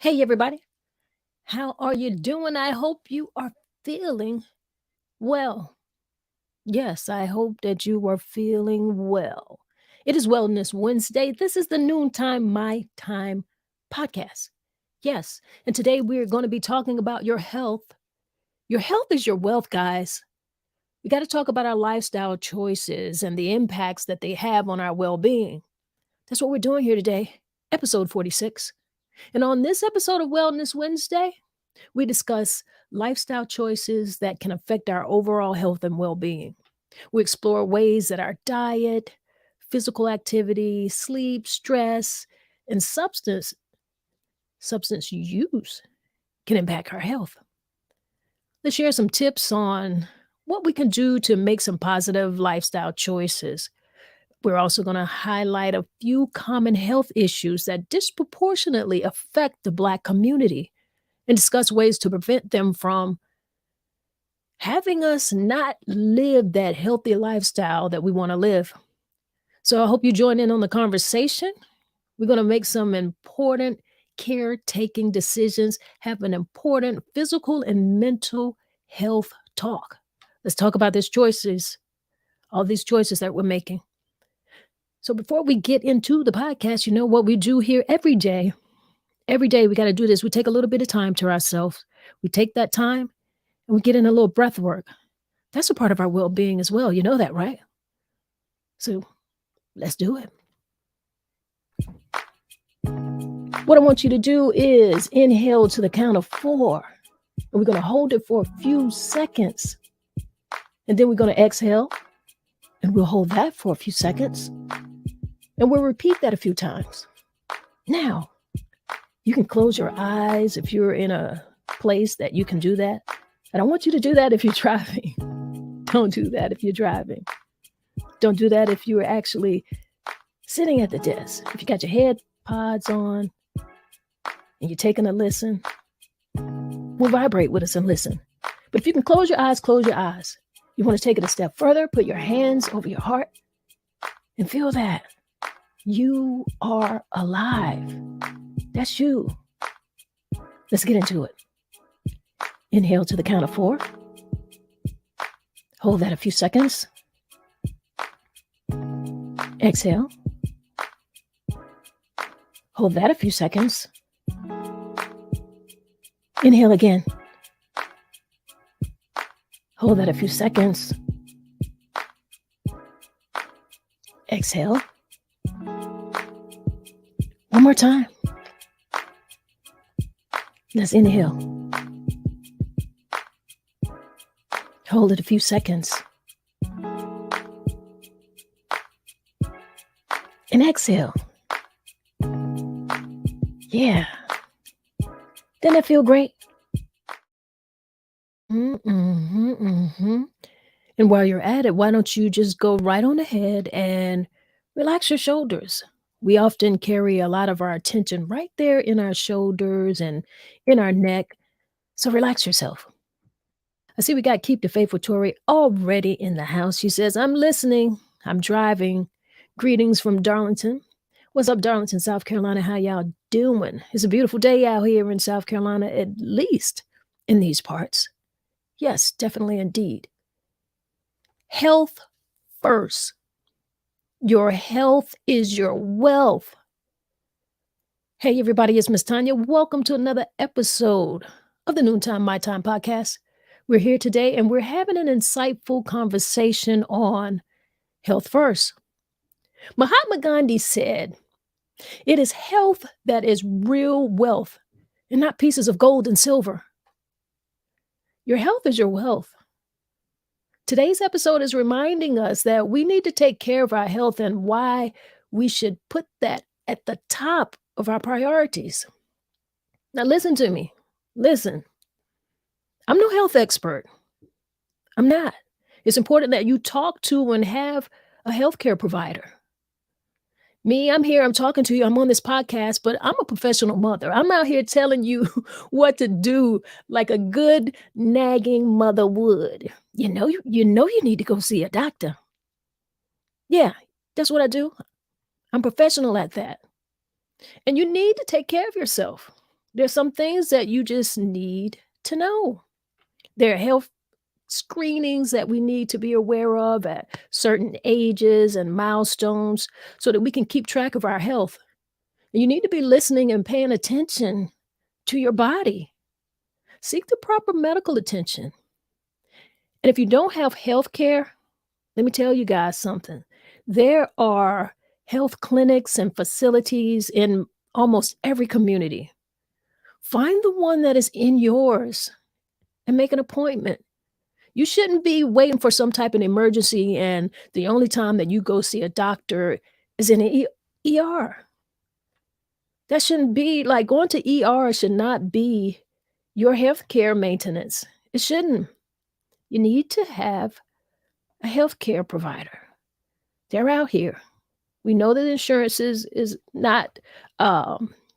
Hey, everybody. How are you doing? I hope you are feeling well. Yes, I hope that you are feeling well. It is Wellness Wednesday. This is the Noontime My Time Podcast. Yes, and today we're going to be talking about your health. Your health is your wealth, guys. We got to talk about our lifestyle choices and the impacts that they have on our well being. That's what we're doing here today, episode 46. And on this episode of Wellness Wednesday, we discuss lifestyle choices that can affect our overall health and well being. We explore ways that our diet, physical activity, sleep, stress, and substance use can impact our health. Let's share some tips on what we can do to make some positive lifestyle choices. We're also going to highlight a few common health issues that disproportionately affect the Black community and discuss ways to prevent them from having us not live that healthy lifestyle that we want to live. So I hope you join in on the conversation. We're going to make some important caretaking decisions, have an important physical and mental health talk. Let's talk about all these choices that we're making. So before we get into the podcast, you know what we do here every day. Every day we got to do this. We take a little bit of time to ourselves. We take that time and we get in a little breath work. That's a part of our well-being as well. You know that, right? So let's do it. What I want you to do is inhale to the count of 4. And we're going to hold it for a few seconds. And then we're going to exhale. And we'll hold that for a few seconds. And we'll repeat that a few times. Now, you can close your eyes if you're in a place that you can do that. I don't want you to do that if you're driving. Don't do that if you're driving. Don't do that if you're actually sitting at the desk. If you got your head pods on and you're taking a listen, we'll vibrate with us and listen. But if you can close your eyes, close your eyes. You want to take it a step further, put your hands over your heart and feel that you are alive. That's you. Let's get into it. Inhale to the count of 4. Hold that a few seconds. Exhale. Hold that a few seconds. Inhale again. Hold that a few seconds. Exhale. One more time. Let's inhale. Hold it a few seconds. And exhale. Yeah. Doesn't that feel great? And while you're at it, why don't you just go right on ahead and relax your shoulders? We often carry a lot of our attention right there in our shoulders and in our neck. So relax yourself. I see we got Keep the Faithful Tori already in the house. She says, I'm listening. I'm driving. Greetings from Darlington. What's up, Darlington, South Carolina? How y'all doing? It's a beautiful day out here in South Carolina, at least in these parts. Yes, definitely indeed. Health first. Your health is your wealth. Hey, everybody, it's Miss Tanya. Welcome to another episode of the Noontime My Time Podcast. We're here today and we're having an insightful conversation on health first. Mahatma Gandhi said, "It is health that is real wealth and not pieces of gold and silver." Your health is your wealth. Today's episode is reminding us that we need to take care of our health and why we should put that at the top of our priorities. Now, listen to me. Listen, I'm no health expert. I'm not. It's important that you talk to and have a healthcare provider. Me, I'm here, I'm talking to you, I'm on this podcast, but I'm a professional mother. I'm out here telling you what to do like a good nagging mother would. You need to go see a doctor. Yeah, that's what I do. I'm professional at that. And you need to take care of yourself. There's some things that you just need to know. There are health screenings that we need to be aware of at certain ages and milestones so that we can keep track of our health. And you need to be listening and paying attention to your body. Seek the proper medical attention. And if you don't have health care, let me tell you guys something. There are health clinics and facilities in almost every community. Find the one that is in yours and make an appointment. You shouldn't be waiting for some type of emergency and the only time that you go see a doctor is in an ER. That shouldn't be like going to ER should not be your healthcare maintenance. It shouldn't. You need to have a healthcare provider. They're out here. We know that insurance is not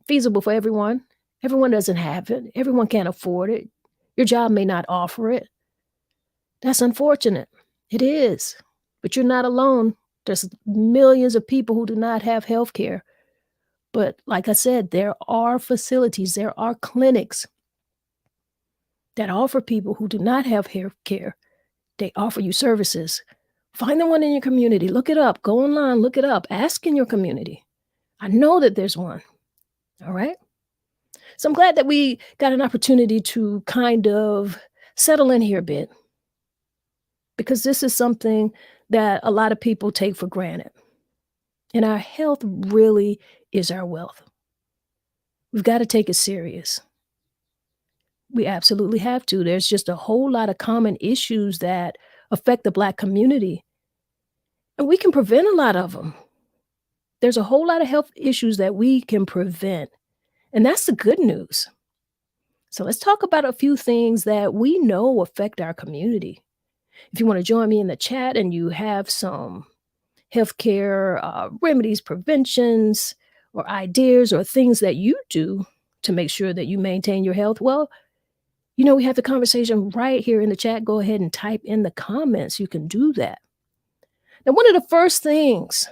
feasible for everyone. Everyone doesn't have it. Everyone can't afford it. Your job may not offer it. That's unfortunate. It is. But you're not alone. There's millions of people who do not have health care. But like I said, there are facilities, there are clinics that offer people who do not have health care. They offer you services. Find the one in your community. Look it up. Go online, look it up. Ask in your community. I know that there's one. All right? So I'm glad that we got an opportunity to kind of settle in here a bit, because this is something that a lot of people take for granted. And our health really is our wealth. We've got to take it serious. We absolutely have to. There's just a whole lot of common issues that affect the Black community, and we can prevent a lot of them. There's a whole lot of health issues that we can prevent, and that's the good news. So let's talk about a few things that we know affect our community. If you want to join me in the chat and you have some healthcare remedies, preventions, or ideas or things that you do to make sure that you maintain your health, well, we have the conversation right here in the chat. Go ahead and type in the comments. You can do that. Now, one of the first things,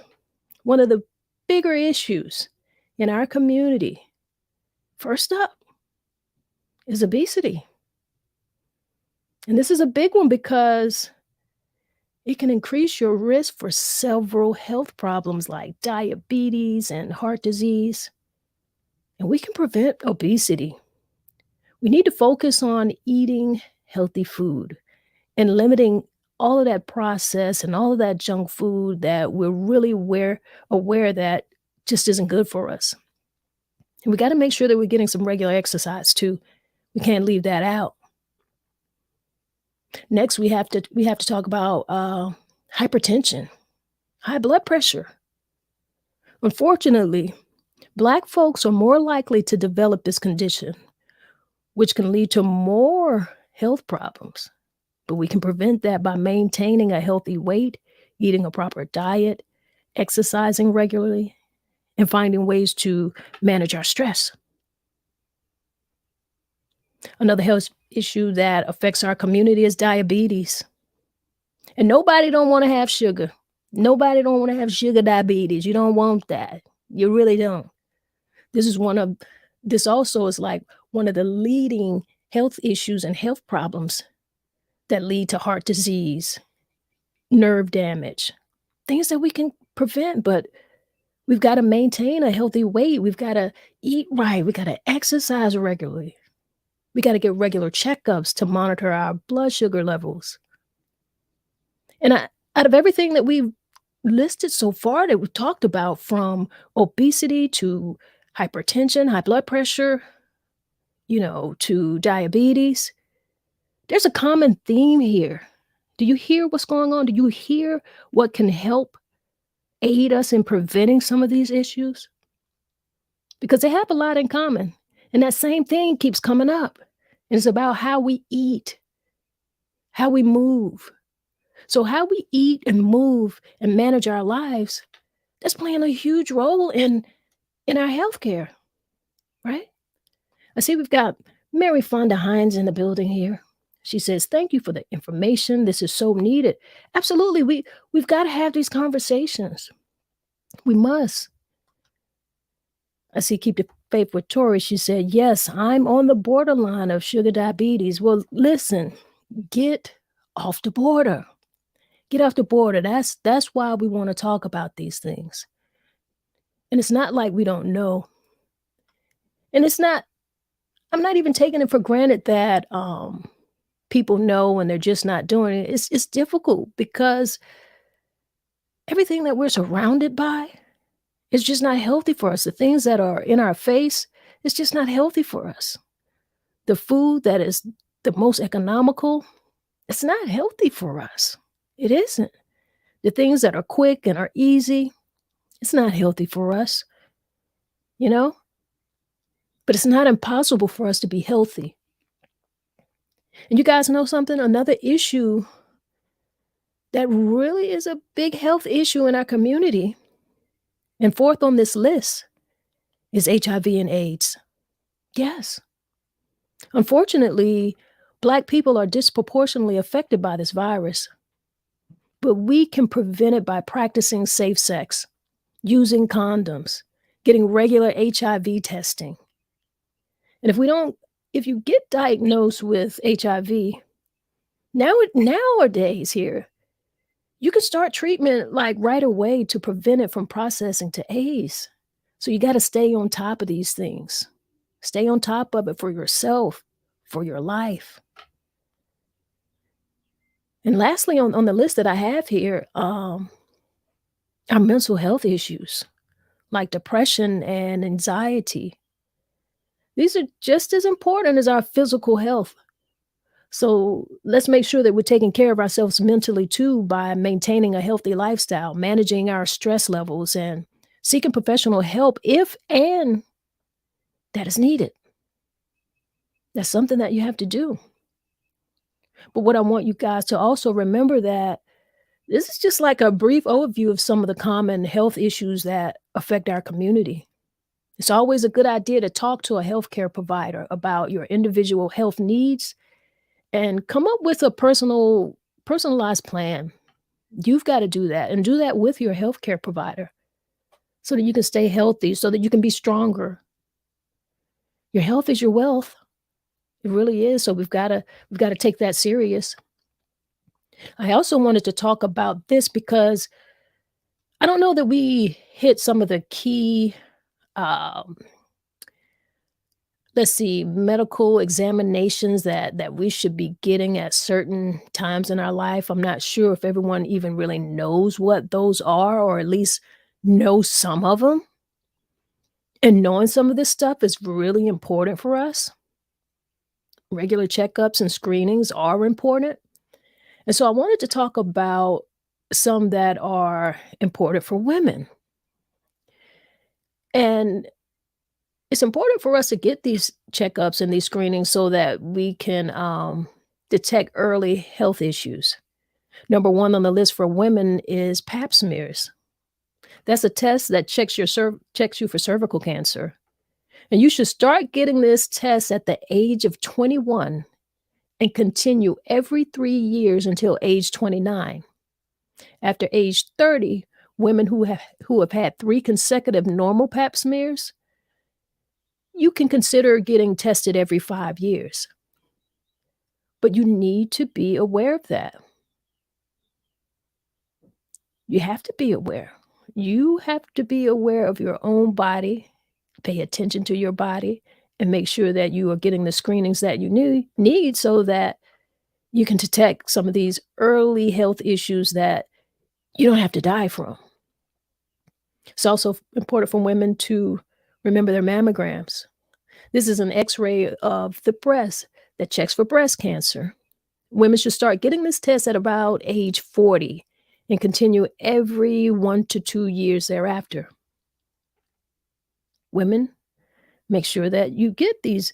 one of the bigger issues in our community, first up, is obesity. And this is a big one because it can increase your risk for several health problems like diabetes and heart disease. And we can prevent obesity. We need to focus on eating healthy food and limiting all of that processed and all of that junk food that we're really aware that just isn't good for us. And we got to make sure that we're getting some regular exercise too. We can't leave that out. Next, we have to talk about hypertension, high blood pressure. Unfortunately, Black folks are more likely to develop this condition, which can lead to more health problems. But we can prevent that by maintaining a healthy weight, eating a proper diet, exercising regularly, and finding ways to manage our stress. Another health issue that affects our community is diabetes. And nobody don't want to have sugar. Nobody don't want to have sugar diabetes. You don't want that. You really don't. This also is like one of the leading health issues and health problems that lead to heart disease, nerve damage, things that we can prevent, but we've got to maintain a healthy weight. We've got to eat right. We got to exercise regularly. We got to get regular checkups to monitor our blood sugar levels. And out of everything that we've listed so far that we've talked about, from obesity to hypertension, high blood pressure, to diabetes, there's a common theme here. Do you hear what's going on? Do you hear what can help aid us in preventing some of these issues? Because they have a lot in common. And that same thing keeps coming up. And it's about how we eat, how we move. So, how we eat and move and manage our lives, that's playing a huge role in our healthcare, right? I see we've got Mary Fonda Hines in the building here. She says, "Thank you for the information. This is so needed." Absolutely. We've got to have these conversations. We must. I see Keep the Faith with Tori. She said, "Yes, I'm on the borderline of sugar diabetes." Well, listen, get off the border. Get off the border. That's why we want to talk about these things. And it's not like we don't know. And I'm not even taking it for granted that people know and they're just not doing it. It's difficult because everything that we're surrounded by is just not healthy for us. The things that are in our face, it's just not healthy for us. The food that is the most economical, it's not healthy for us. It isn't. The things that are quick and are easy, it's not healthy for us, you know? But it's not impossible for us to be healthy. And you guys know something? Another issue that really is a big health issue in our community, and fourth on this list, is HIV and AIDS. Yes. Unfortunately, Black people are disproportionately affected by this virus, but we can prevent it by practicing safe sex, using condoms, getting regular HIV testing. And if you get diagnosed with HIV, nowadays here, you can start treatment like right away to prevent it from processing to AIDS. So you got to stay on top of these things. Stay on top of it for yourself, for your life. And lastly, on the list that I have here, our mental health issues like depression and anxiety. These are just as important as our physical health. So let's make sure that we're taking care of ourselves mentally too by maintaining a healthy lifestyle, managing our stress levels, and seeking professional help if and that is needed. That's something that you have to do. But what I want you guys to also remember that this is just like a brief overview of some of the common health issues that affect our community. It's always a good idea to talk to a healthcare provider about your individual health needs and come up with a personalized plan. You've got to do that and do that with your healthcare provider so that you can stay healthy, so that you can be stronger. Your health is your wealth. It really is. So we've got to take that serious. I also wanted to talk about this because I don't know that we hit some of the key um let's see, medical examinations that we should be getting at certain times in our life. I'm not sure if everyone even really knows what those are, or at least knows some of them. And knowing some of this stuff is really important for us. Regular checkups and screenings are important. And so I wanted to talk about some that are important for women. And it's important for us to get these checkups and these screenings so that we can detect early health issues. Number one on the list for women is pap smears. That's a test that checks you for cervical cancer. And you should start getting this test at the age of 21 and continue every 3 years until age 29. After age 30, women who have had 3 consecutive normal pap smears, you can consider getting tested every 5 years. But you need to be aware of that. You have to be aware. You have to be aware of your own body, pay attention to your body, and make sure that you are getting the screenings that you need so that you can detect some of these early health issues that you don't have to die from. It's also important for women to remember their mammograms. This is an x-ray of the breast that checks for breast cancer. Women should start getting this test at about age 40 and continue every 1 to 2 years thereafter. Women, make sure that you get these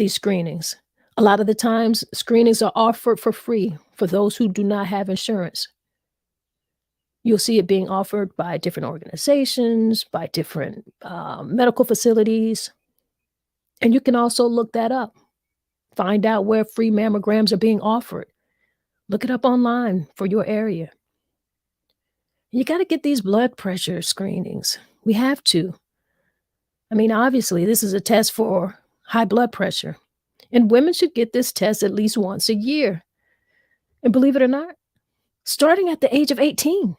screenings. A lot of the times, screenings are offered for free for those who do not have insurance. You'll see it being offered by different organizations, by different medical facilities, and you can also look that up. Find out where free mammograms are being offered. Look it up online for your area. You got to get these blood pressure screenings. We have to. I mean, obviously, this is a test for high blood pressure, and women should get this test at least once a year. And believe it or not, starting at the age of 18.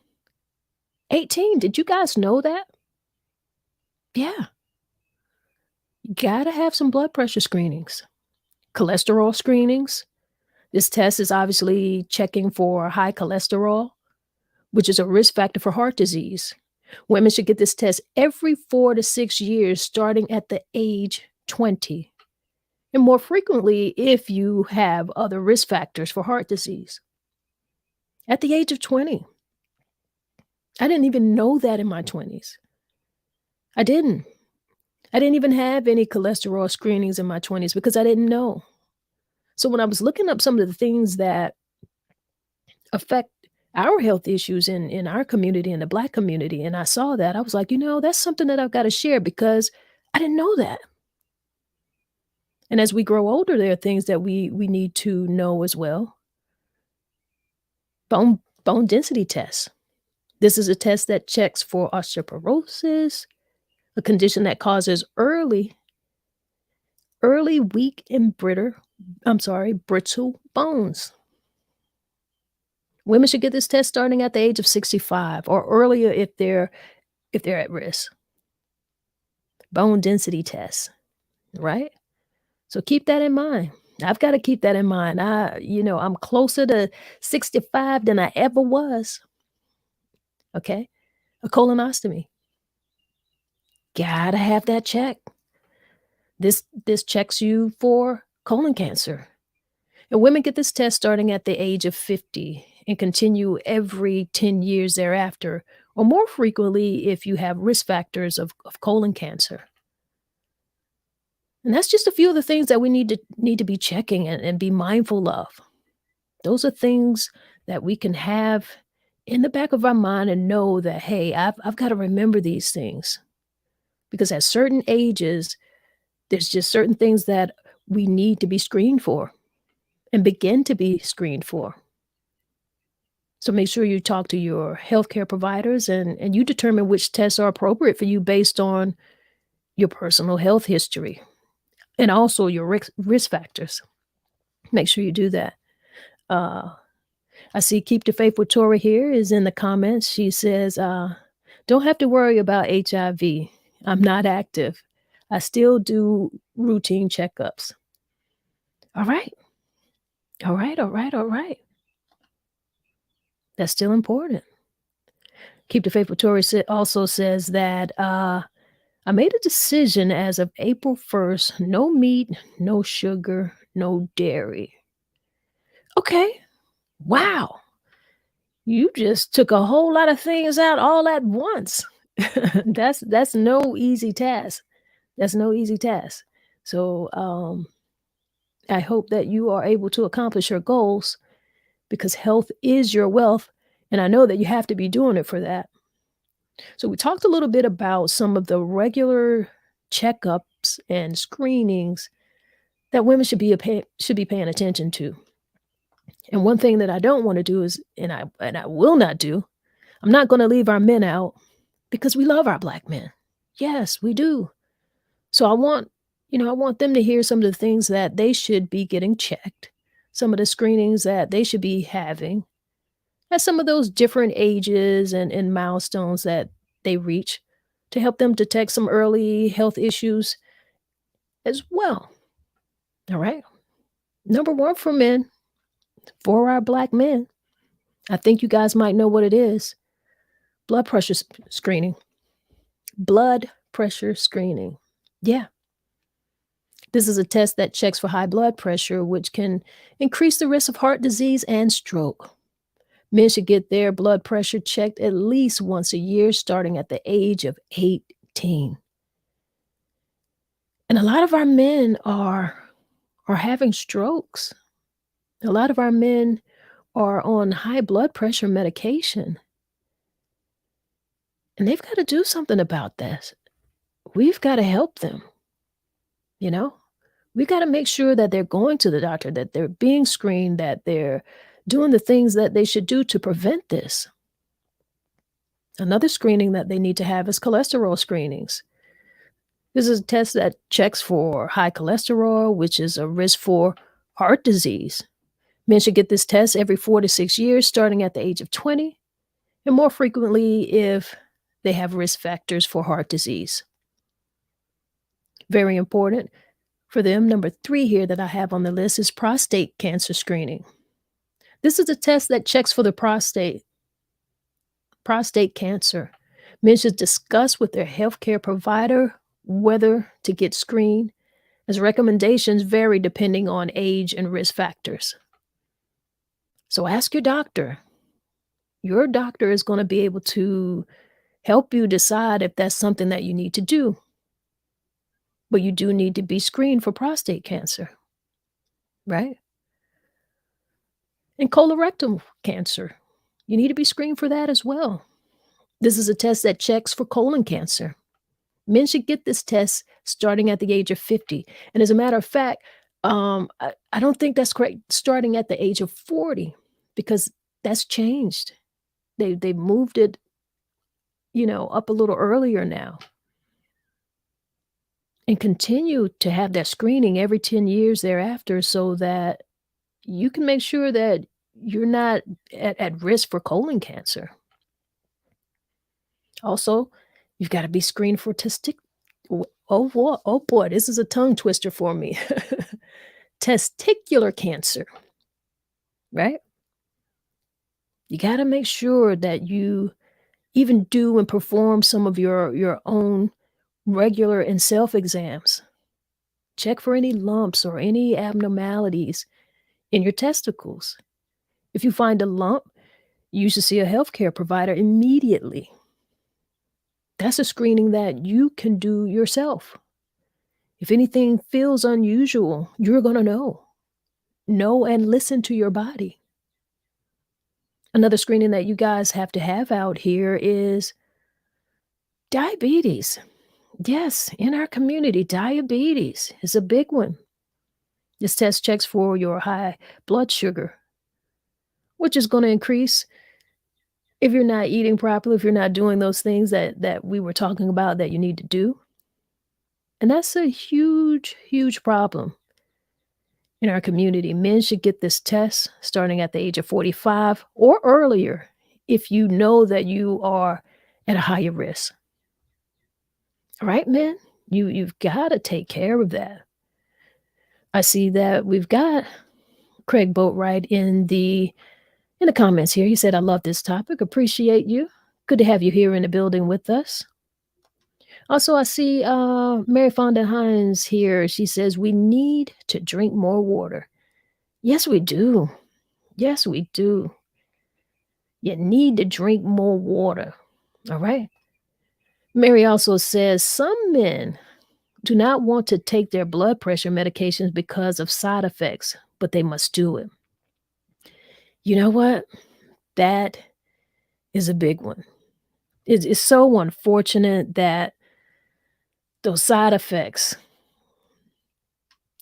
18, did you guys know that? Yeah, you got to have some blood pressure screenings, cholesterol screenings. This test is obviously checking for high cholesterol, which is a risk factor for heart disease. Women should get this test every 4 to 6 years, starting at the age 20, and more frequently if you have other risk factors for heart disease. At the age of 20, I didn't even know that in my 20s. I didn't. I didn't even have any cholesterol screenings in my 20s because I didn't know. So when I was looking up some of the things that affect our health issues in our community, in the Black community, and I saw that, I was like, that's something that I've got to share because I didn't know that. And as we grow older, there are things that we need to know as well. Bone density tests. This is a test that checks for osteoporosis, a condition that causes early, weak and brittle bones. Women should get this test starting at the age of 65 or earlier if they're at risk. Bone density tests, right? So keep that in mind. I've got to keep that in mind. I'm closer to 65 than I ever was. Okay? A colonoscopy. Gotta have that check. This checks you for colon cancer. And women get this test starting at the age of 50 and continue every 10 years thereafter, or more frequently if you have risk factors of colon cancer. And that's just a few of the things that we need to be checking and be mindful of. Those are things that we can have in the back of our mind and know that, hey, I've got to remember these things. Because at certain ages, there's just certain things that we need to be screened for and begin to be screened for. So make sure you talk to your healthcare providers and you determine which tests are appropriate for you based on your personal health history and also your risk factors. Make sure you do that. I see Keep the Faith with Tori here is in the comments. She says, don't have to worry about HIV. I'm not active. I still do routine checkups. All right. All right, all right, all right. That's still important. Keep the Faith with Tori also says that I made a decision as of April 1st, no meat, no sugar, no dairy. Okay. Wow. You just took a whole lot of things out all at once. That's no easy task. That's no easy task. So I hope that you are able to accomplish your goals because health is your wealth. And I know that you have to be doing it for that. So we talked a little bit about some of the regular checkups and screenings that women should be paying attention to. And one thing that I don't want to do is, and I will not do, I'm not going to leave our men out because we love our Black men. Yes, we do. So I want them to hear some of the things that they should be getting checked, some of the screenings that they should be having at some of those different ages and milestones that they reach to help them detect some early health issues as well. All right. Number one for men, for our black men, I think you guys might know what it is: blood pressure screening. Blood pressure screening. Yeah. This is a test that checks for high blood pressure, which can increase the risk of heart disease and stroke. Men should get their blood pressure checked at least once a year, starting at the age of 18. And a lot of our men are having strokes. A lot of our men are on high blood pressure medication, and they've got to do something about this. We've got to help them, you know? We got to make sure that they're going to the doctor, that they're being screened, that they're doing the things that they should do to prevent this. Another screening that they need to have is cholesterol screenings. This is a test that checks for high cholesterol, which is a risk for heart disease. Men should get this test every 4 to 6 years, starting at the age of 20, and more frequently if they have risk factors for heart disease. Very important for them. Number 3 here that I have on the list is prostate cancer screening. This is a test that checks for the prostate cancer. Men should discuss with their healthcare provider whether to get screened, as recommendations vary depending on age and risk factors. So ask your doctor. Your doctor is going to be able to help you decide if that's something that you need to do. But you do need to be screened for prostate cancer, right? And colorectal cancer. You need to be screened for that as well. This is a test that checks for colon cancer. Men should get this test starting at the age of 50. And as a matter of fact, I don't think that's correct, starting at the age of 40, because that's changed. They moved it, up a little earlier now. And continue to have that screening every 10 years thereafter so that you can make sure that you're not at risk for colon cancer. Also, you've got to be screened for oh boy, this is a tongue twister for me. Testicular cancer, right? You got to make sure that you even do and perform some of your own regular and self exams. Check for any lumps or any abnormalities in your testicles. If you find a lump, you should see a healthcare provider immediately. That's a screening that you can do yourself. If anything feels unusual, you're going to know. Know and listen to your body. Another screening that you guys have to have out here is diabetes. Yes, in our community, diabetes is a big one. This test checks for your high blood sugar, which is going to increase if you're not eating properly, if you're not doing those things that we were talking about that you need to do. And that's a huge, huge problem in our community. Men should get this test starting at the age of 45 or earlier if you know that you are at a higher risk. All right, men, you've got to take care of that. I see that we've got Craig Boatwright in the comments here. He said, I love this topic. Appreciate you. Good to have you here in the building with us. Also, I see Mary Fonda Hines here. She says, we need to drink more water. Yes, we do. Yes, we do. You need to drink more water. All right. Mary also says, some men do not want to take their blood pressure medications because of side effects, but they must do it. You know what? That is a big one. It's so unfortunate that those side effects,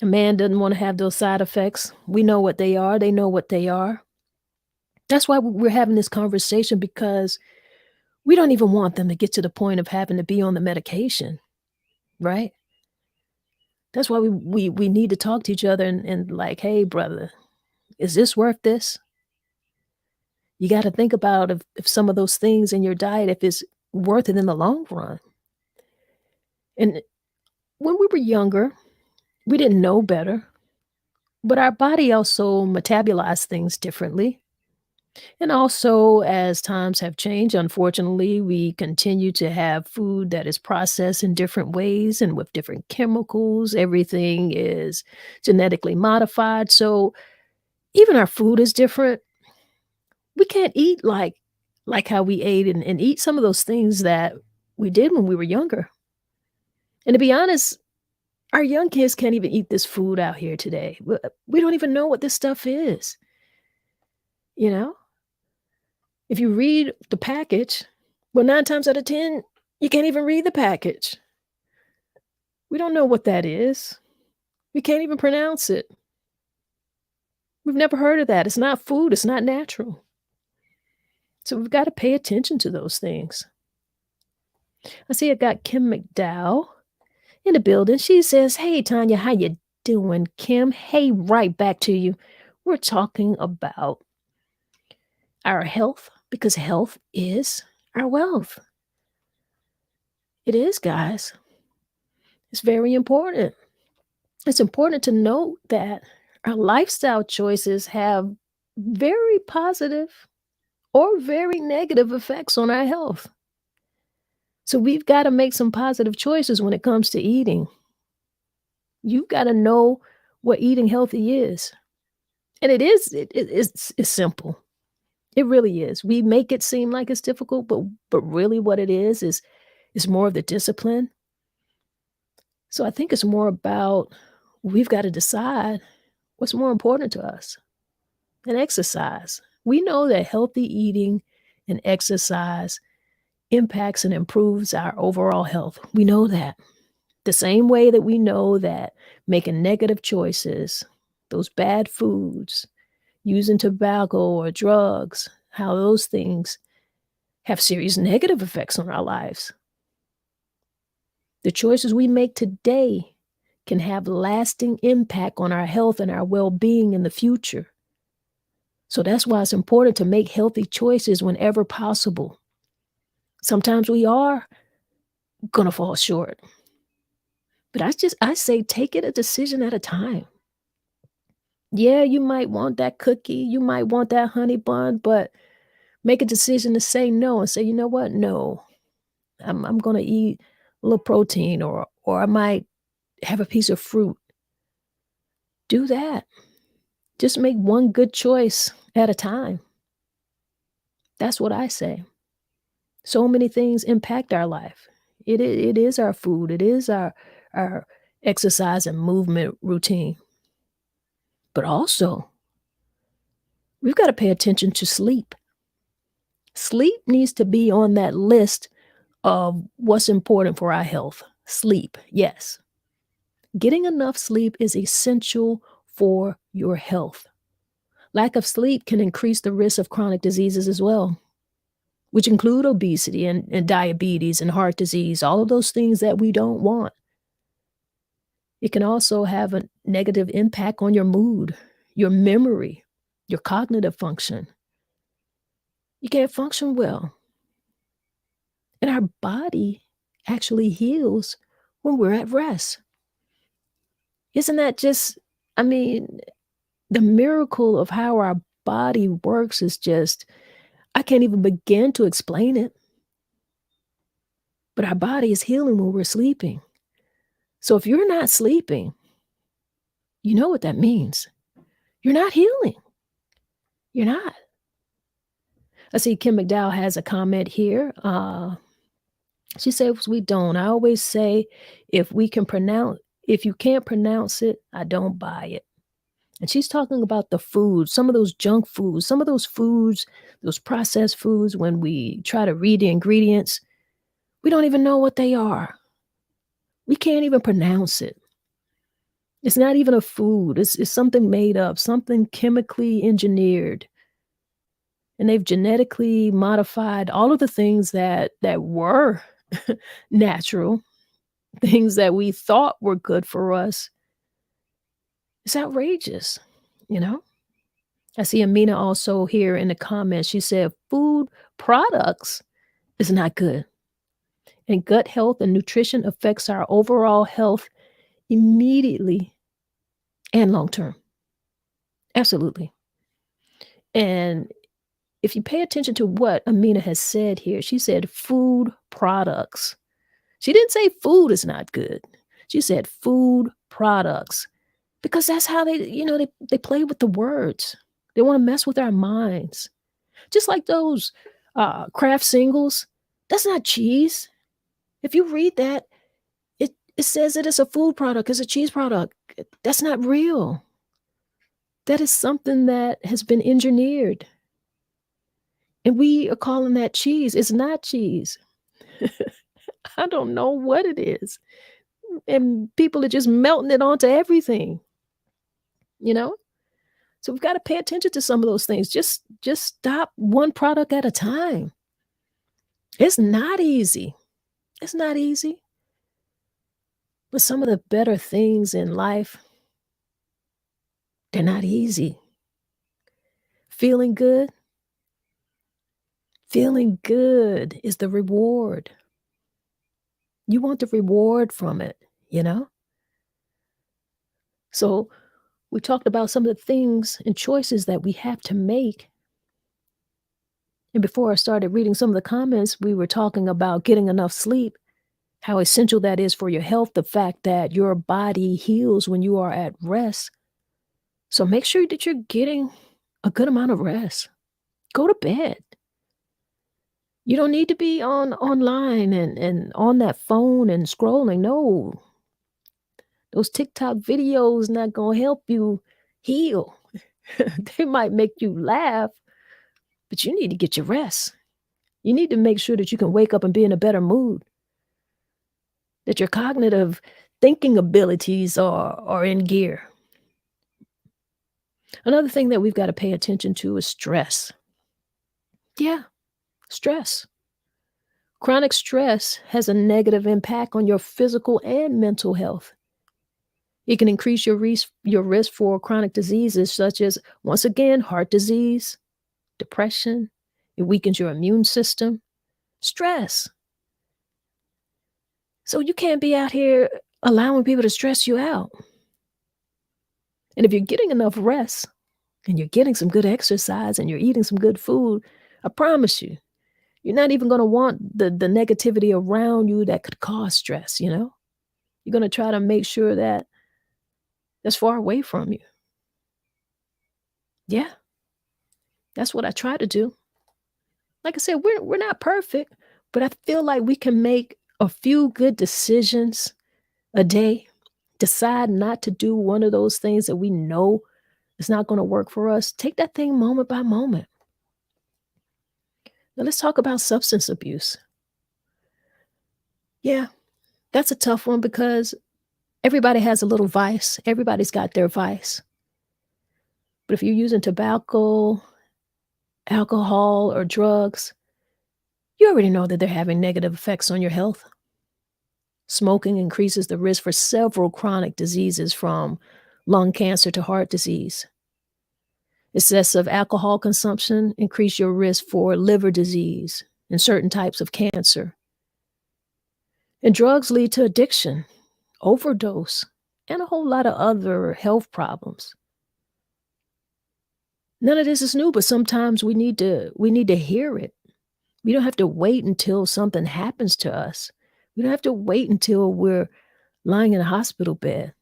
a man doesn't want to have those side effects. We know what they are. They know what they are. That's why we're having this conversation, because we don't even want them to get to the point of having to be on the medication, right? That's why we need to talk to each other and like, hey, brother, is this worth this? You got to think about if some of those things in your diet, if it's worth it in the long run. And when we were younger, We didn't know better, but our body also metabolized things differently. And also, as times have changed, unfortunately, we continue to have food that is processed in different ways and with different chemicals. Everything is genetically modified. So even our food is different. We can't eat like how we ate and eat some of those things that we did when we were younger. And to be honest, our young kids can't even eat this food out here today. We don't even know what this stuff is, you know? If you read the package, well, 9 times out of 10, you can't even read the package. We don't know what that is. We can't even pronounce it. We've never heard of that. It's not food, it's not natural. So we've gotta pay attention to those things. I see I got Kim McDowell in the building. She says, "Hey, Tanya, how you doing, Kim? Hey, right back to you. We're talking about our health because health is our wealth. It is, guys. It's very important. It's important to note that our lifestyle choices have very positive or very negative effects on our health. So we've got to make some positive choices when it comes to eating. You've got to know what eating healthy is. And it's simple. It really is. We make it seem like it's difficult, but really what it is more of the discipline. So I think it's more about we've got to decide what's more important to us. And exercise. We know that healthy eating and exercise impacts and improves our overall health. We know that. The same way that we know that making negative choices, those bad foods, using tobacco or drugs, how those things have serious negative effects on our lives. The choices we make today can have lasting impact on our health and our well-being in the future. So that's why it's important to make healthy choices whenever possible. Sometimes we are gonna fall short, but I say take it a decision at a time. Yeah, you might want that cookie, you might want that honey bun, but make a decision to say no and say, "You know what? No. I'm gonna eat a little protein or I might have a piece of fruit." Do that. Just make one good choice at a time. That's what I say. So many things impact our life. It is our food. It is our exercise and movement routine. But also, we've gotta pay attention to sleep. Sleep needs to be on that list of what's important for our health. Sleep, yes. Getting enough sleep is essential for your health. Lack of sleep can increase the risk of chronic diseases as well, which include obesity and diabetes and heart disease, all of those things that we don't want. It can also have a negative impact on your mood, your memory, your cognitive function. You can't function well. And our body actually heals when we're at rest. Isn't that just, I mean, the miracle of how our body works is just, I can't even begin to explain it. But our body is healing when we're sleeping. So if you're not sleeping, you know what that means. You're not healing. You're not. I see Kim McDowell has a comment here. She says, "We don't. I always say if you can't pronounce it, I don't buy it." And she's talking about the food, some of those junk foods, some of those foods, those processed foods, when we try to read the ingredients, we don't even know what they are. We can't even pronounce it. It's not even a food. It's something made up, something chemically engineered. And they've genetically modified all of the things that were natural, things that we thought were good for us. It's outrageous, you know? I see Amina also here in the comments. She said, "Food products is not good. And gut health and nutrition affects our overall health immediately and long term. Absolutely. And if you pay attention to what Amina has said here, she said food products. She didn't say food is not good. She said food products because that's how they play with the words. They want to mess with our minds. Just like those craft singles, that's not cheese. If you read that, it says it is a food product, it's a cheese product. That's not real. That is something that has been engineered. And we are calling that cheese. It's not cheese. I don't know what it is. And people are just melting it onto everything, you know? So we've got to pay attention to some of those things. Just stop one product at a time. It's not easy. It's not easy. But some of the better things in life, they're not easy. Feeling good, feeling good is the reward. You want the reward from it, you know? So we talked about some of the things and choices that we have to make. And before I started reading some of the comments, we were talking about getting enough sleep, how essential that is for your health, the fact that your body heals when you are at rest. So make sure that you're getting a good amount of rest. Go to bed. You don't need to be online and on that phone and scrolling. No. Those TikTok videos not gonna help you heal. They might make you laugh, but you need to get your rest. You need to make sure that you can wake up and be in a better mood, that your cognitive thinking abilities are in gear. Another thing that we've got to pay attention to is stress. Yeah, stress. Chronic stress has a negative impact on your physical and mental health. It can increase your risk for chronic diseases such as, once again, heart disease, depression. It weakens your immune system. Stress. So you can't be out here allowing people to stress you out. And if you're getting enough rest and you're getting some good exercise and you're eating some good food, I promise you, you're not even going to want the negativity around you that could cause stress, you know? You're going to try to make sure that that's far away from you. Yeah, that's what I try to do. Like I said, we're not perfect, but I feel like we can make a few good decisions a day. Decide not to do one of those things that we know is not going to work for us. Take that thing moment by moment. Now let's talk about substance abuse. Yeah, that's a tough one because everybody has a little vice. Everybody's got their vice. But if you're using tobacco, alcohol, or drugs, you already know that they're having negative effects on your health. Smoking increases the risk for several chronic diseases from lung cancer to heart disease. Excessive alcohol consumption increase your risk for liver disease and certain types of cancer. And drugs lead to addiction, overdose, and a whole lot of other health problems. None of this is new, but sometimes we need to hear it. We don't have to wait until something happens to us. We don't have to wait until we're lying in a hospital bed.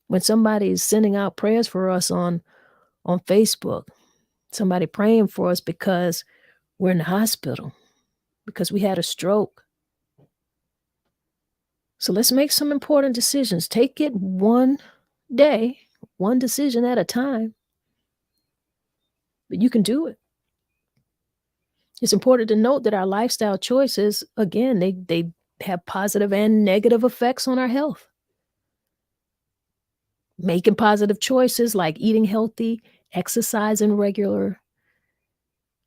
When somebody's sending out prayers for us on Facebook, somebody praying for us because we're in the hospital, because we had a stroke. So let's make some important decisions. Take it one day, one decision at a time. But you can do it. It's important to note that our lifestyle choices, again, they have positive and negative effects on our health. Making positive choices like eating healthy, exercising regular,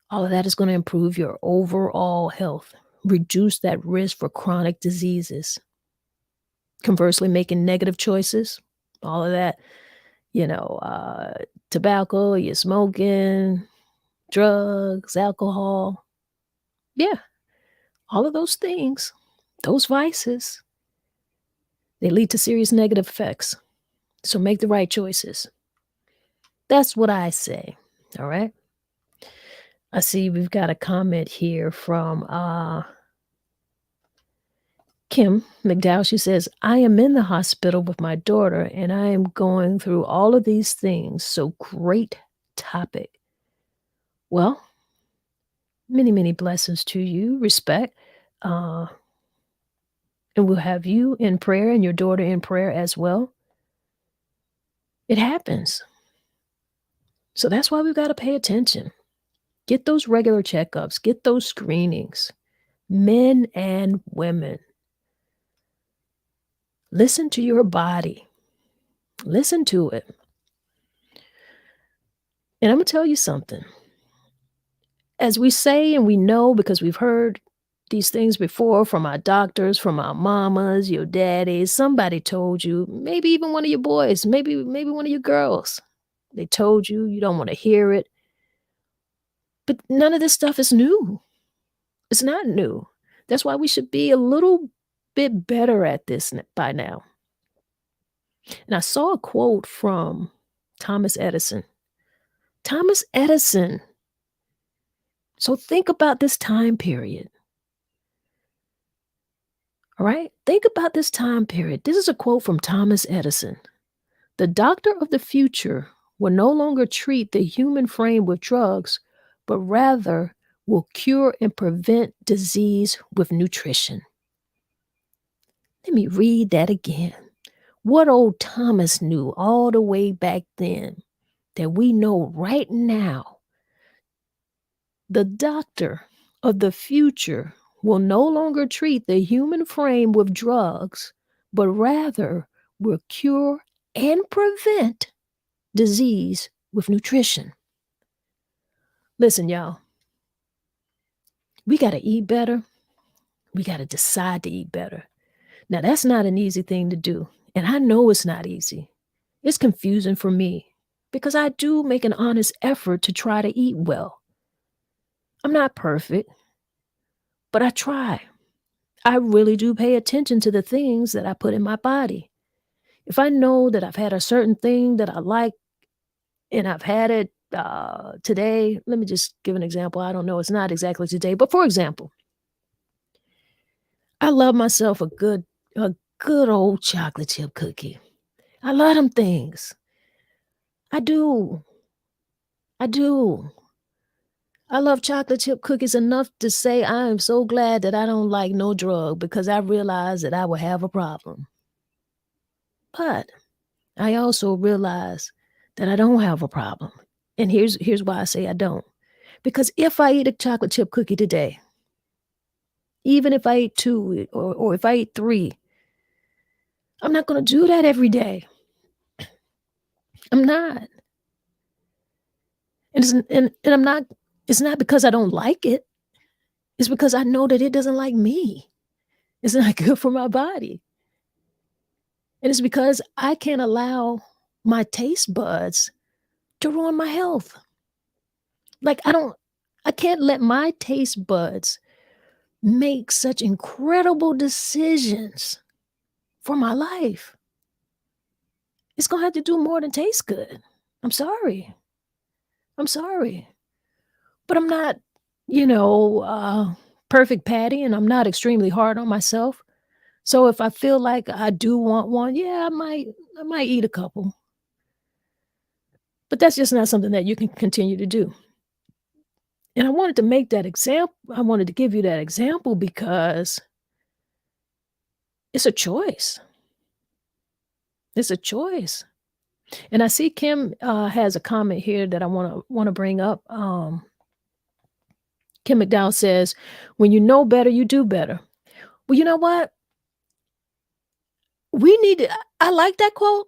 all of that is going to improve your overall health, reduce that risk for chronic diseases. Conversely, making negative choices, all of that, tobacco, you're smoking, drugs, alcohol. Yeah, all of those things, those vices, They lead to serious negative effects. So make the right choices. That's what I say. All right. I see we've got a comment here from Kim McDowell. She says, I am in the hospital with my daughter and I am going through all of these things. So great topic. Well, many, many blessings to you. Respect. Uh, and we'll have you in prayer and your daughter in prayer as well. It happens. So that's why we've got to pay attention. Get those regular checkups, get those screenings, men and women. Listen to your body. Listen to it. And I'm going to tell you something. As we say and we know because we've heard these things before from our doctors, from our mamas, your daddies, somebody told you, maybe even one of your boys, maybe one of your girls. They told you, you don't want to hear it. But none of this stuff is new. It's not new. That's why we should be a little bit better at this by now. And I saw a quote from Thomas Edison. Thomas Edison. So think about this time period. All right? Think about this time period. This is a quote from Thomas Edison. The doctor of the future will no longer treat the human frame with drugs, but rather will cure and prevent disease with nutrition. Let me read that again. What old Thomas knew all the way back then that we know right now. The doctor of the future will no longer treat the human frame with drugs, but rather will cure and prevent disease with nutrition. Listen, y'all, we got to eat better. We got to decide to eat better. Now, that's not an easy thing to do. And I know it's not easy. It's confusing for me because I do make an honest effort to try to eat well. I'm not perfect, but I try. I really do pay attention to the things that I put in my body. If I know that I've had a certain thing that I like and I've had it today, let me just give an example. I don't know, it's not exactly today, but for example, I love myself a good old chocolate chip cookie. I love them things. I do. I do. I love chocolate chip cookies enough to say I am so glad that I don't like no drug because I realize that I will have a problem. But I also realize that I don't have a problem. And here's why I say I don't. Because if I eat a chocolate chip cookie today, even if I eat two or if I eat three, I'm not going to do that every day. I'm not. And I'm not, it's not because I don't like it. It's because I know that it doesn't like me. It's not good for my body. And it's because I can't allow my taste buds to ruin my health. Like I can't let my taste buds make such incredible decisions for my life. It's going to have to do more than taste good. I'm sorry. I'm sorry. But I'm not, perfect Patty, and I'm not extremely hard on myself. So if I feel like I do want one, yeah, I might eat a couple. But that's just not something that you can continue to do. And I wanted to make that example. I wanted to give you that example because it's a choice. It's a choice. And I see Kim has a comment here that I want to bring up. Kim McDowell says, "When you know better, you do better." Well, you know what? We need to. I like that quote.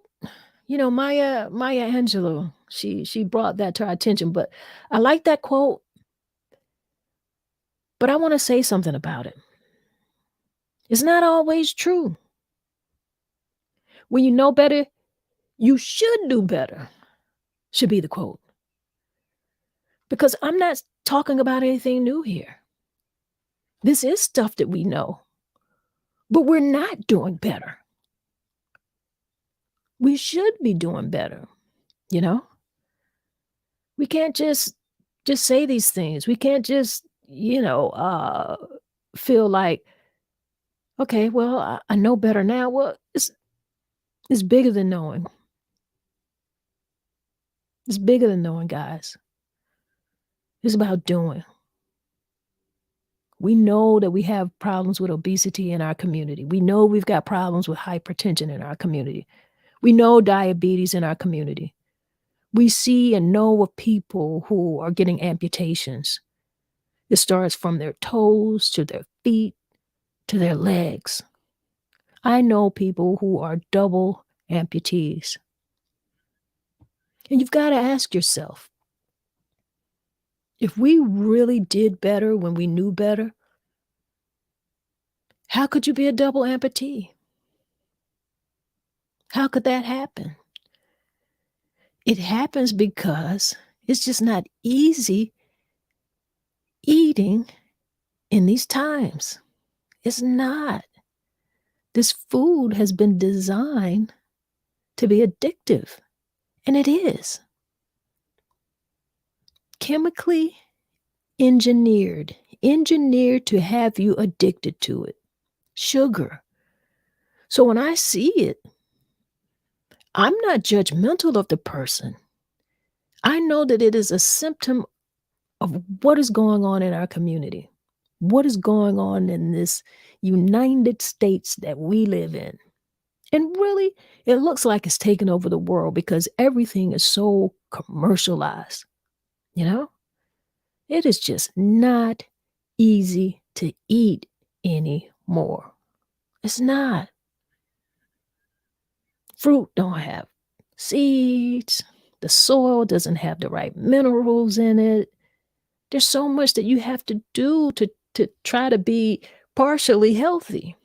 Maya Angelou. She brought that to our attention. But I like that quote. But I want to say something about it. It's not always true. When you know better, you should do better, should be the quote. Because I'm not talking about anything new here. This is stuff that we know, but we're not doing better. We should be doing better, you know? We can't just say these things. We can't just, feel like, "Okay, well, I know better now." Well, it's bigger than knowing. It's bigger than knowing, guys. It's about doing. We know that we have problems with obesity in our community. We know we've got problems with hypertension in our community. We know diabetes in our community. We see and know of people who are getting amputations. It starts from their toes to their feet to their legs. I know people who are double amputees. And you've got to ask yourself, if we really did better when we knew better, how could you be a double amputee? How could that happen? It happens because it's just not easy eating in these times. It's not. This food has been designed to be addictive, and it is. Chemically engineered to have you addicted to it. Sugar. So when I see it, I'm not judgmental of the person. I know that it is a symptom of what is going on in our community, what is going on in this United States that we live in. And really, it looks like it's taken over the world because everything is so commercialized, you know? It is just not easy to eat anymore. It's not. Fruit don't have seeds. The soil doesn't have the right minerals in it. There's so much that you have to do to try to be partially healthy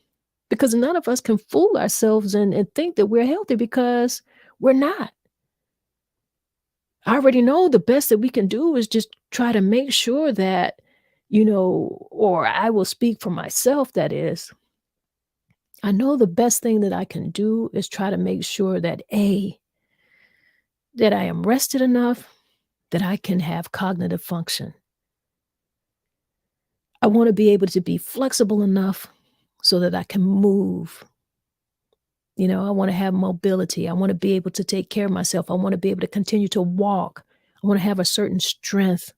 because none of us can fool ourselves and think that we're healthy because we're not. I already know the best that we can do is just try to make sure that, or I will speak for myself, that is, I know the best thing that I can do is try to make sure that that I am rested enough that I can have cognitive function. I want to be able to be flexible enough so that I can move. I want to have mobility. I want to be able to take care of myself. I want to be able to continue to walk. I want to have a certain strength,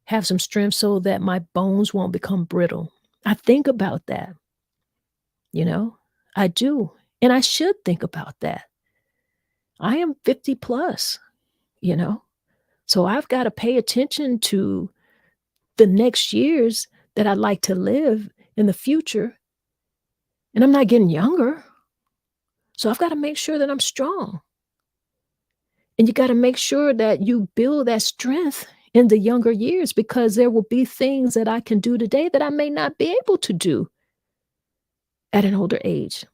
have some strength so that my bones won't become brittle. I think about that, you know, I do. And I should think about that. I am 50 plus, you know, so I've got to pay attention to the next years that I'd like to live in the future. And I'm not getting younger. So I've got to make sure that I'm strong. And you got to make sure that you build that strength in the younger years because there will be things that I can do today that I may not be able to do at an older age.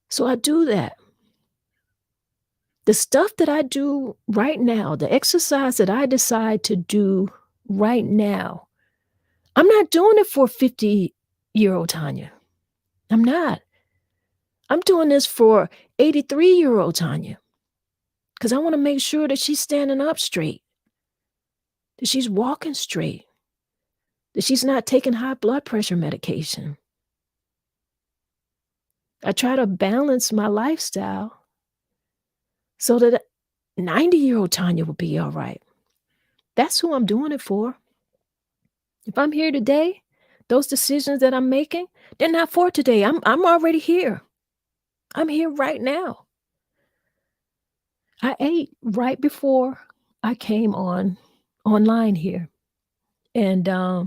So I do that. The stuff that I do right now, the exercise that I decide to do right now, I'm not doing it for 50-year-old Tanya. I'm not. I'm doing this for 83-year-old Tanya because I want to make sure that she's standing up straight, that she's walking straight, that she's not taking high blood pressure medication. I try to balance my lifestyle so that 90-year-old Tanya will be all right. That's who I'm doing it for. If I'm here today, those decisions that I'm making, they're not for today. I'm already here. I'm here right now. I ate right before I came online here. And I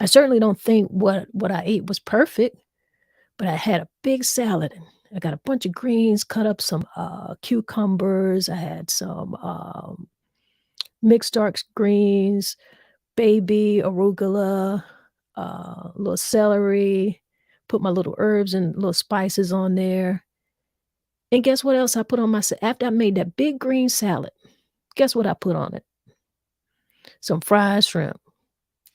certainly don't think what I ate was perfect, but I had a big salad. And I got a bunch of greens, cut up some cucumbers. I had some mixed dark greens, baby arugula, a little celery, put my little herbs and little spices on there. And guess what else I put on my after I made that big green salad? Guess what I put on it? Some fried shrimp.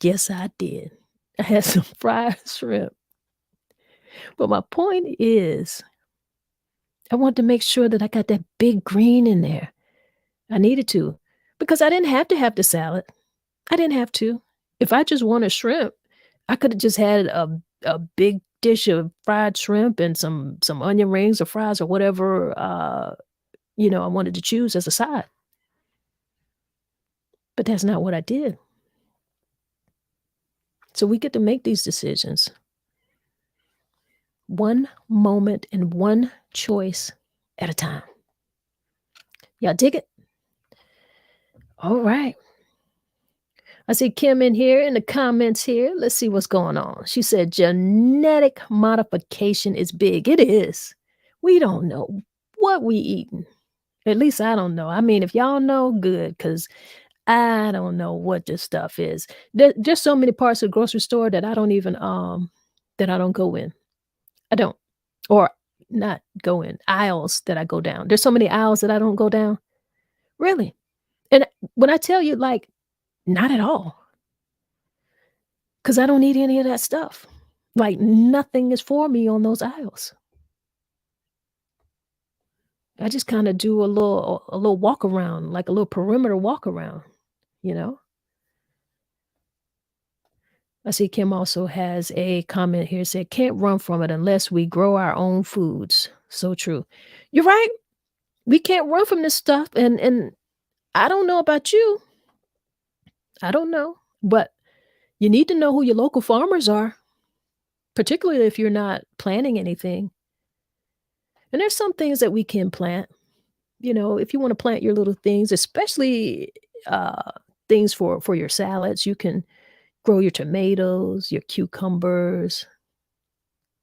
Yes, I did. I had some fried shrimp. But my point is, I want to make sure that I got that big green in there. I needed to because I didn't have the salad. I didn't have to. If I just wanted shrimp, I could have just had a big dish of fried shrimp and some onion rings or fries or whatever, I wanted to choose as a side. But that's not what I did. So we get to make these decisions. One moment and one choice at a time. Y'all dig it? All right. I see Kim in here in the comments here. Let's see what's going on. She said genetic modification is big. It is. We don't know what we eating. At least I don't know. I mean, if y'all know, good, because I don't know what this stuff is. There's so many parts of the grocery store that I don't even that I don't go in. I don't. Or not go in. Aisles that I go down. There's so many aisles that I don't go down. Really. And when I tell you, like, not at all. Because I don't need any of that stuff. Like, nothing is for me on those aisles. I just kinda do a little walk around, like a little perimeter walk around, you know? I see Kim also has a comment here, said, "Can't run from it unless we grow our own foods." So true. You're right. We can't run from this stuff, and I don't know about you. I don't know, but you need to know who your local farmers are, particularly if you're not planting anything. And there's some things that we can plant. If you wanna plant your little things, especially, uh, things for your salads, you can grow your tomatoes, your cucumbers.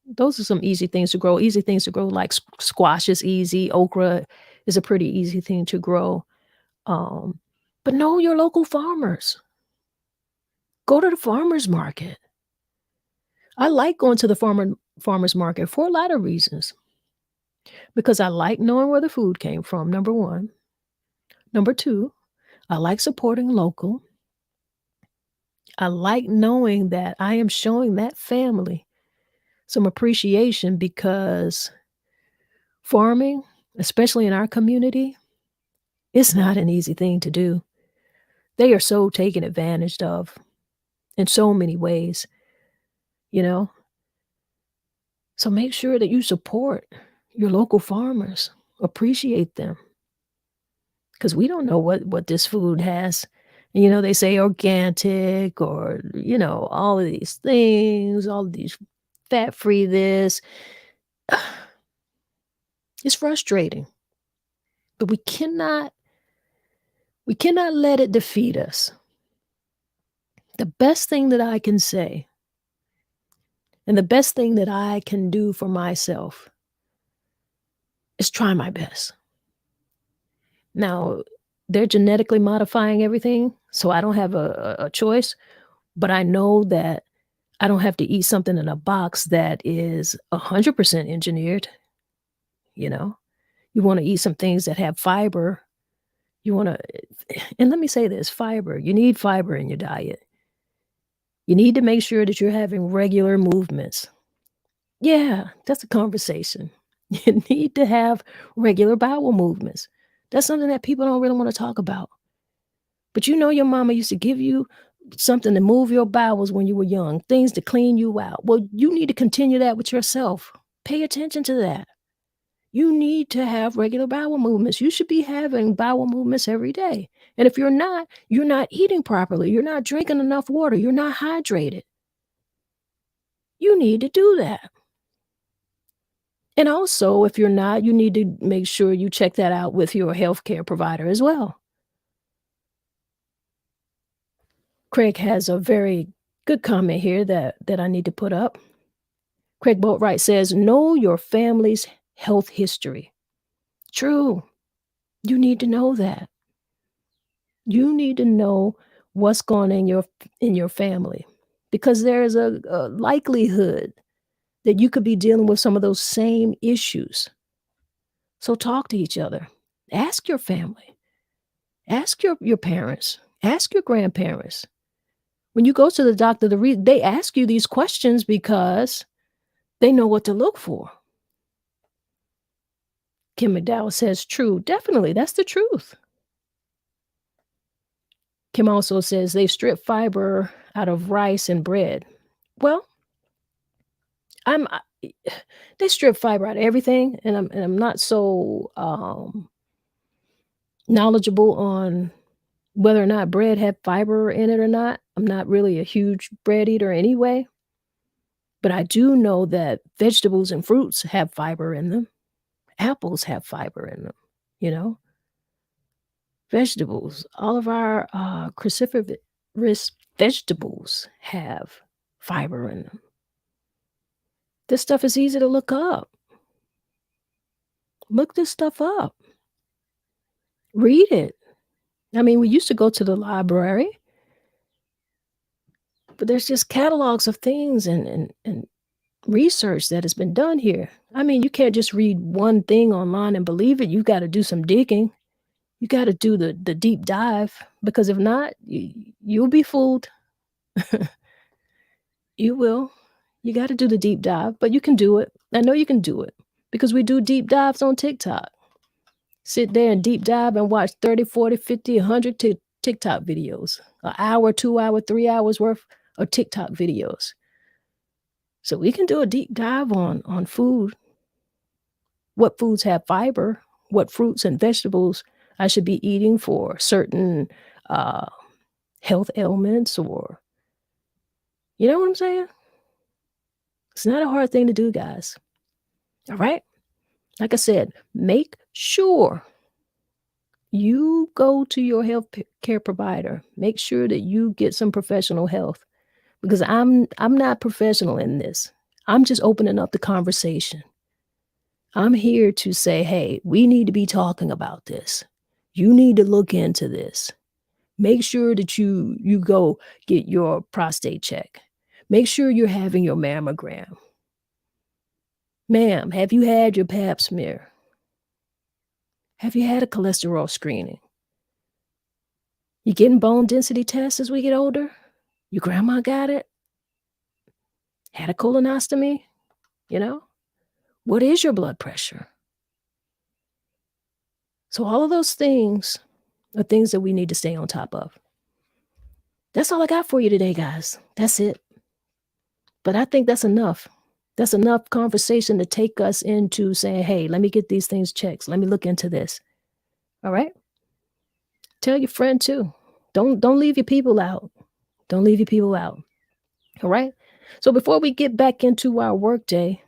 Those are some easy things to grow. Easy things to grow, like squash is easy, okra is a pretty easy thing to grow. Um, but know your local farmers. Go to the farmer's market. I like going to the farmer's market for a lot of reasons, because I like knowing where the food came from, number 1. Number 2, I like supporting local. I like knowing that I am showing that family some appreciation because farming, especially in our community, is not an easy thing to do. They are so taken advantage of in so many ways, you know? So make sure that you support your local farmers, appreciate them, because we don't know what this food has. They say organic or, all of these things, all of these fat-free this. It's frustrating, but we cannot let it defeat us. The best thing that I can say, and the best thing that I can do for myself is try my best. Now, they're genetically modifying everything, so I don't have a choice, but I know that I don't have to eat something in a box that is 100% engineered, you know? You wanna eat some things that have fiber. You wanna and let me say this, fiber, you need fiber in your diet. You need to make sure that you're having regular movements. Yeah, that's a conversation. You need to have regular bowel movements. That's something that people don't really wanna talk about. But your mama used to give you something to move your bowels when you were young, things to clean you out. Well, you need to continue that with yourself. Pay attention to that. You need to have regular bowel movements. You should be having bowel movements every day. And if you're not eating properly. You're not drinking enough water. You're not hydrated. You need to do that. And also, if you're not, you need to make sure you check that out with your healthcare provider as well. Craig has a very good comment here that I need to put up. Craig Boatwright says, "Know your family's health history." True. You need to know that. You need to know what's going on in your family, because there is a likelihood that you could be dealing with some of those same issues. So talk to each other. Ask your family. Ask your parents. Ask your grandparents. When you go to the doctor, they ask you these questions because They know what to look for. Kim McDowell says, true. Definitely, that's the truth. Kim also says they strip fiber out of rice and bread. Well, I'm they strip fiber out of everything, and I'm not so knowledgeable on whether or not bread had fiber in it or not. I'm not really a huge bread eater anyway, but I do know that vegetables and fruits have fiber in them. Apples have fiber in them, you know? Vegetables, all of our, cruciferous vegetables have fiber in them. This stuff is easy to look up. Look this stuff up. Read it. I mean, we used to go to the library, but there's just catalogs of things and research that has been done here. I mean, you can't just read one thing online and believe it. You gotta do some digging. You gotta do the deep dive because if not, you'll be fooled. You will. You gotta do the deep dive, but you can do it. I know you can do it because we do deep dives on TikTok. Sit there and deep dive and watch 30, 40, 50, 100 TikTok videos. An hour, 2 hour, 3 hours worth of TikTok videos. So we can do a deep dive on food. What foods have fiber, what fruits and vegetables I should be eating for certain, uh, health ailments or you know what I'm saying? It's not a hard thing to do, guys. All right? Like I said, make sure you go to your health care provider. Make sure that you get some professional health because I'm not professional in this. I'm just opening up the conversation. I'm here to say, "Hey, we need to be talking about this. You need to look into this. Make sure that you go get your prostate check. Make sure you're having your mammogram. Ma'am, have you had your pap smear? Have you had a cholesterol screening? You getting bone density tests as we get older? Your grandma got it? Had a colonoscopy? You know? What is your blood pressure?" So all of those things are things that we need to stay on top of. That's all I got for you today, guys. That's it. But I think that's enough. That's enough conversation to take us into saying, "Hey, let me get these things checked. Let me look into this." All right? Tell your friend too. Don't leave your people out. Don't leave your people out. All right? So before we get back into our workday,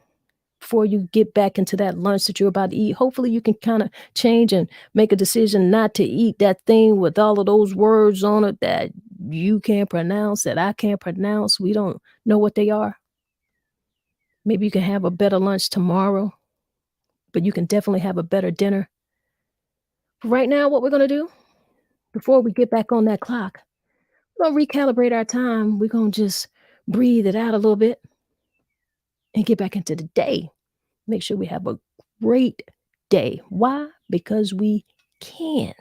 before you get back into that lunch that you're about to eat, hopefully you can kind of change and make a decision not to eat that thing with all of those words on it that you can't pronounce, that I can't pronounce. We don't know what they are. Maybe you can have a better lunch tomorrow, but you can definitely have a better dinner. Right now, what we're going to do before we get back on that clock, we're going to recalibrate our time. We're going to just breathe it out a little bit and get back into the day. Make sure we have a great day. Why? Because we can.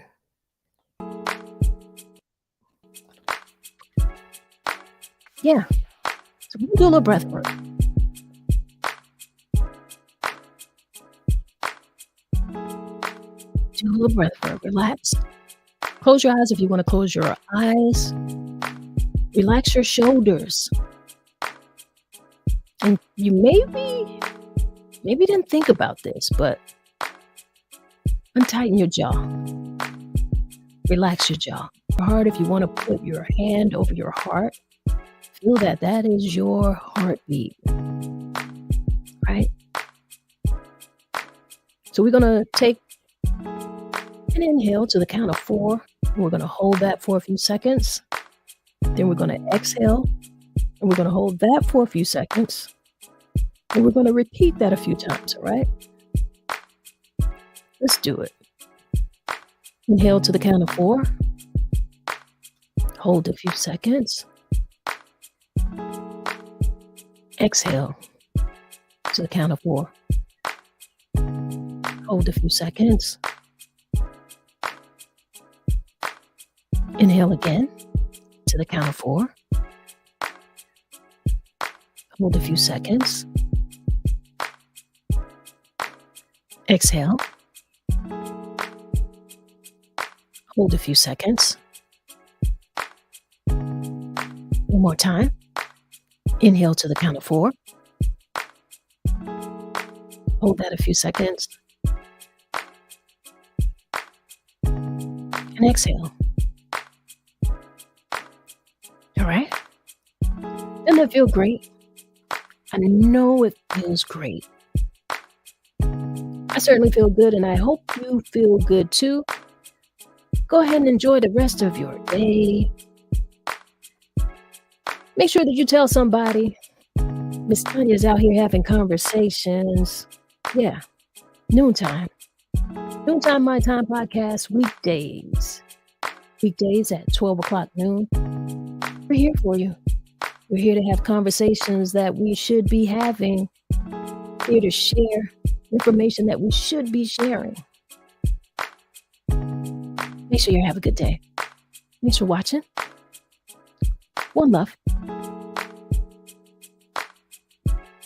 Yeah. So we can do a little breath work. Do a little breath work. Relax. Close your eyes if you want to close your eyes. Relax your shoulders. And you maybe didn't think about this, but untighten your jaw. Relax your jaw. Your heart, if you want to put your hand over your heart, feel that that is your heartbeat. Right? So we're going to take an inhale to the count of 4. We're going to hold that for a few seconds. Then we're going to exhale. And we're going to hold that for a few seconds. And we're going to repeat that a few times, all right? Let's do it. Inhale to the count of 4. Hold a few seconds. Exhale to the count of 4. Hold a few seconds. Inhale again to the count of 4. Hold a few seconds. Exhale. Hold a few seconds. One more time. Inhale to the count of 4. Hold that a few seconds. And exhale. All right. Doesn't that feel great? I know it feels great. I certainly feel good, and I hope you feel good too. Go ahead and enjoy the rest of your day. Make sure that you tell somebody. Miss Tanya's out here having conversations. Yeah, noontime. Noontime My Time Podcast, weekdays. Weekdays at 12 o'clock noon. We're here for you. We're here to have conversations that we should be having. Here to share information that we should be sharing. Make sure you have a good day. Thanks for watching. One love.